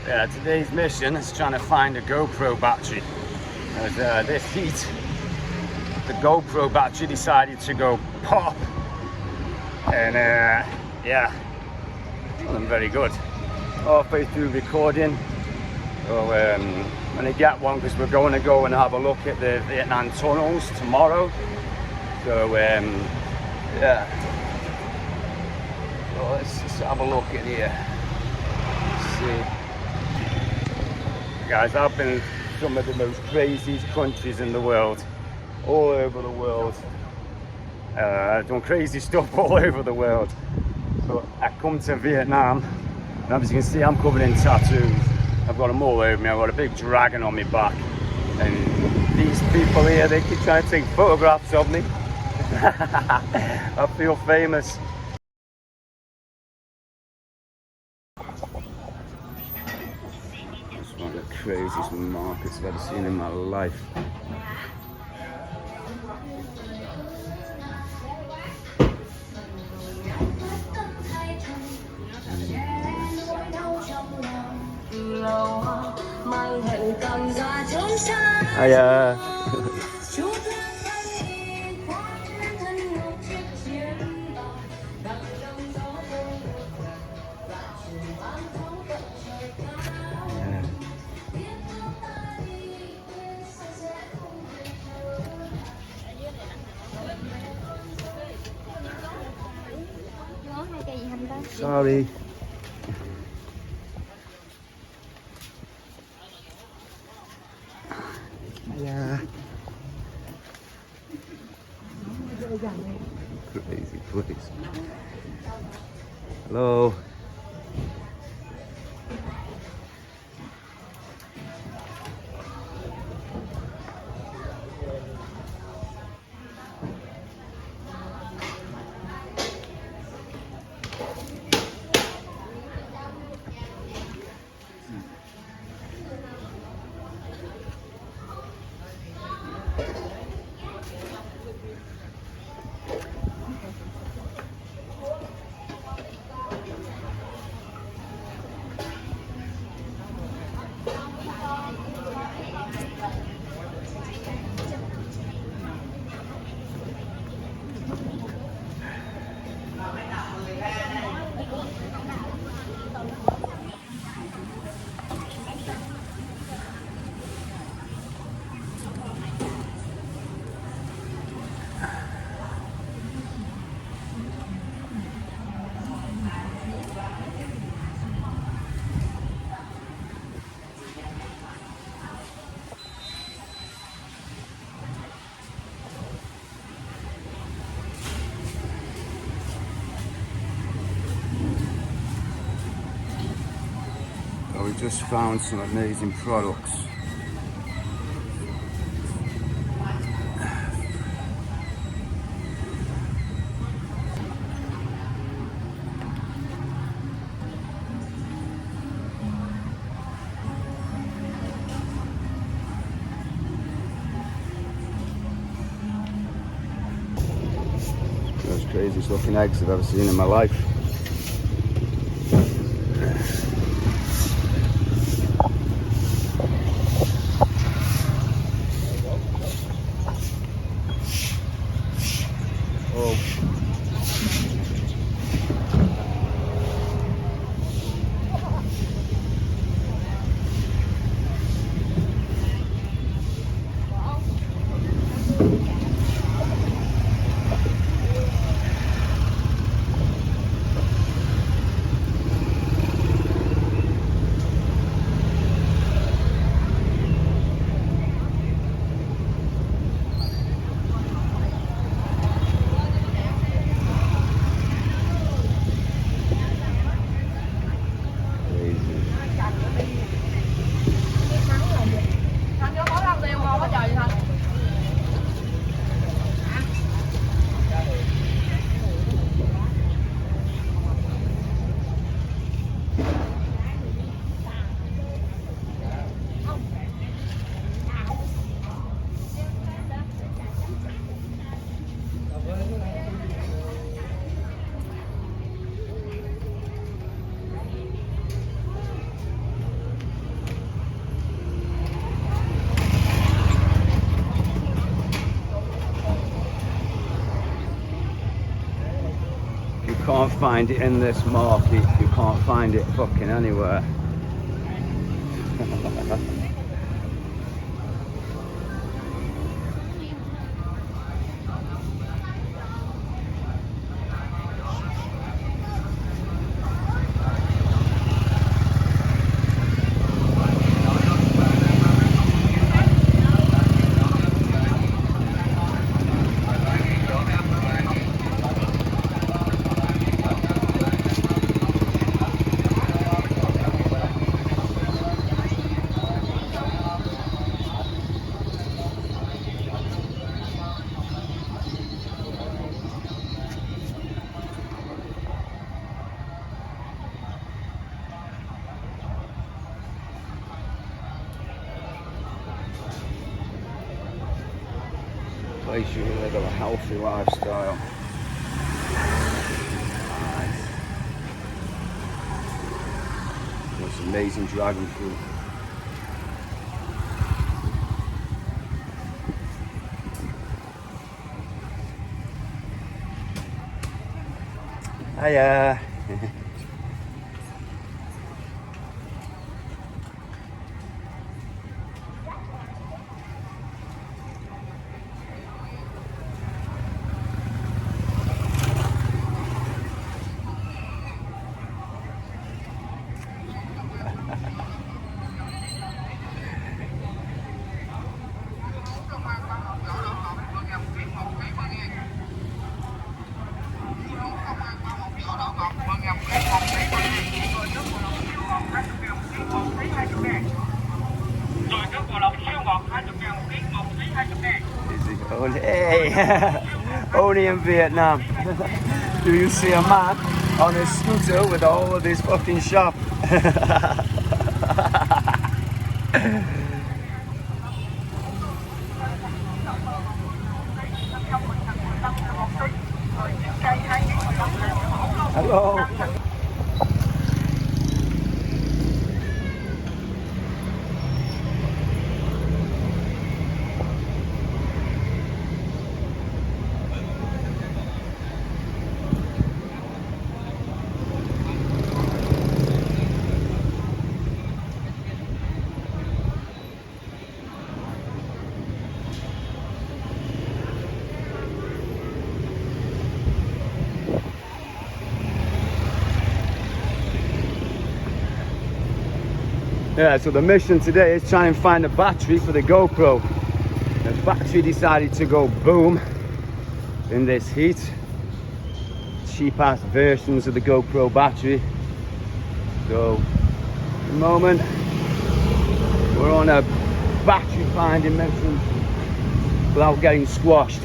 Yeah, today's mission is trying to find a GoPro battery. As this heat, the GoPro battery decided to go pop, and yeah, wasn't very good. Halfway through recording, so I'm gonna get one because we're going to go and have a look at the Vietnam tunnels tomorrow. So yeah, so let's just have a look at here. Let's see, guys, I've been in some of the most craziest countries in the world, all over the world. I've done crazy stuff all over the world, but I come to Vietnam, and as you can see, I'm covered in tattoos. I've got them all over me. I've got a big dragon on my back, and these people here, they keep trying to take photographs of me. I feel famous. It's one of the craziest markets I've ever seen in my life. Hiya. Sorry. Yeah. Crazy place. Hello. We just found some amazing products. Those craziest looking eggs I've ever seen in my life. can't find it in this market. You can't find it fucking anywhere. Place you live a healthy lifestyle. This amazing dragon fruit. Hiya. Hey, only in Vietnam do you see a man on a scooter with all of his fucking shop. Hello. Yeah, so the mission today is try and find a battery for the GoPro. The battery decided to go boom in this heat. Cheap ass versions of the GoPro battery. So at the moment we're on a battery finding mission without getting squashed.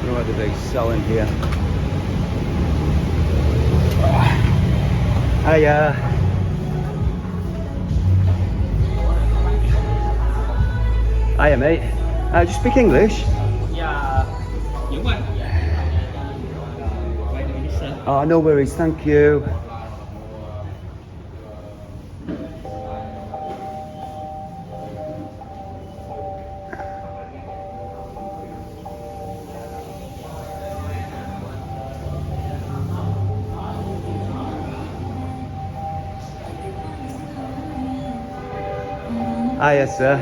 What are they selling here? Hiya. Hiya, mate. Do you speak English? Yeah. Wait a minute, sir. Oh, no worries, thank you. Hiya, sir.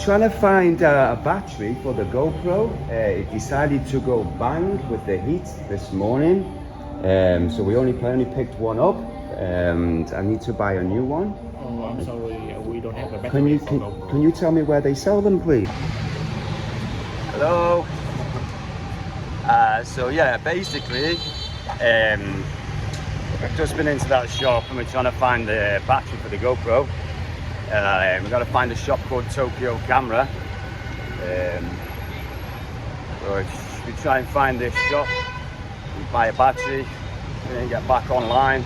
Trying to find a battery for the GoPro. It decided to go bang with the heat this morning. So we only picked one up, and I need to buy a new one. Oh, I'm sorry, we don't have the battery Can you for GoPro. can you tell me where they sell them, please? Hello. So yeah, basically, I've just been into that shop and we're trying to find the battery for the GoPro. We've got to find a shop called Tokyo Camera. So we try and find this shop, and buy a battery, and then get back online.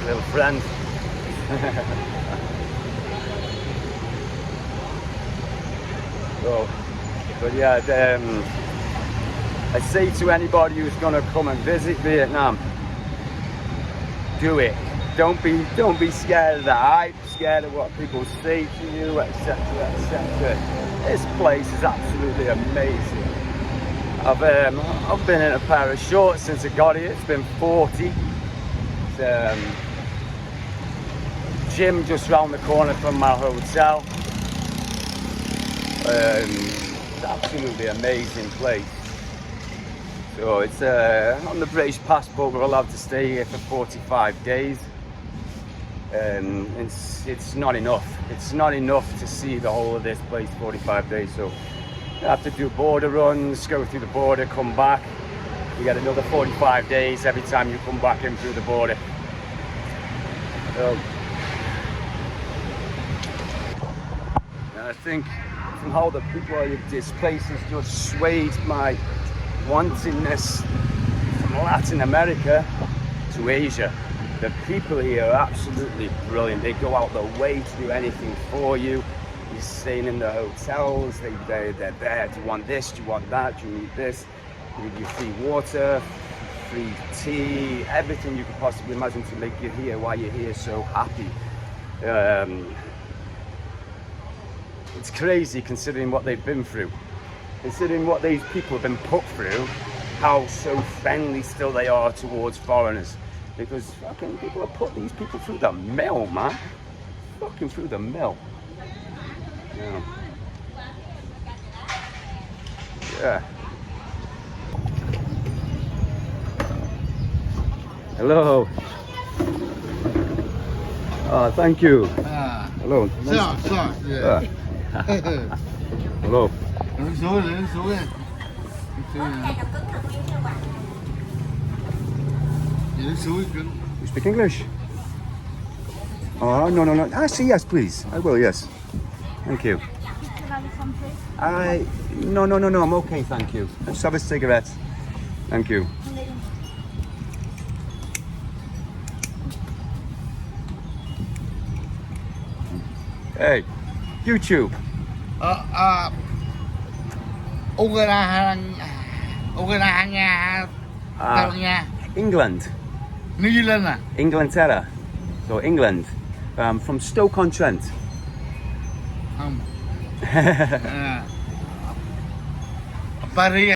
Little friend. So, but yeah, I say to anybody who's gonna come and visit Vietnam, do it. Don't be scared of the hype, scared of what people say to you, etc., etc. This place is absolutely amazing. I've been in a pair of shorts since I got here. It's been 40. Gym just round the corner from my hotel. It's absolutely amazing place. So it's on the British passport, we're allowed to stay here for 45 days. It's not enough. It's not enough to see the whole of this place 45 days. So you have to do border runs, go through the border, come back. You get another 45 days every time you come back in through the border. So, and I think from how the people of this place has just swayed my wantingness from Latin America to Asia. The people here are absolutely brilliant. They go out their way to do anything for you. You're staying in the hotels, they're there. Do you want this? Do you want that? Do you need this? You need your free water, free tea, everything you could possibly imagine to make you here while you're here so happy. It's crazy considering what they've been through. Considering what these people have been put through, how so friendly still they are towards foreigners. Because fucking people have put these people through the mill, man. Fucking through the mill. Yeah. Yeah. Hello. Oh, thank you. Hello. Yeah. Hello. You speak English? Oh, no. Ah, see, yes, please. I will, yes. Thank you. No, I'm okay, thank you. Let's have a cigarette. Thank you. Hey, YouTube. England. New Zealand. Inglaterra. So England. From Stoke-on-Trent. Paris.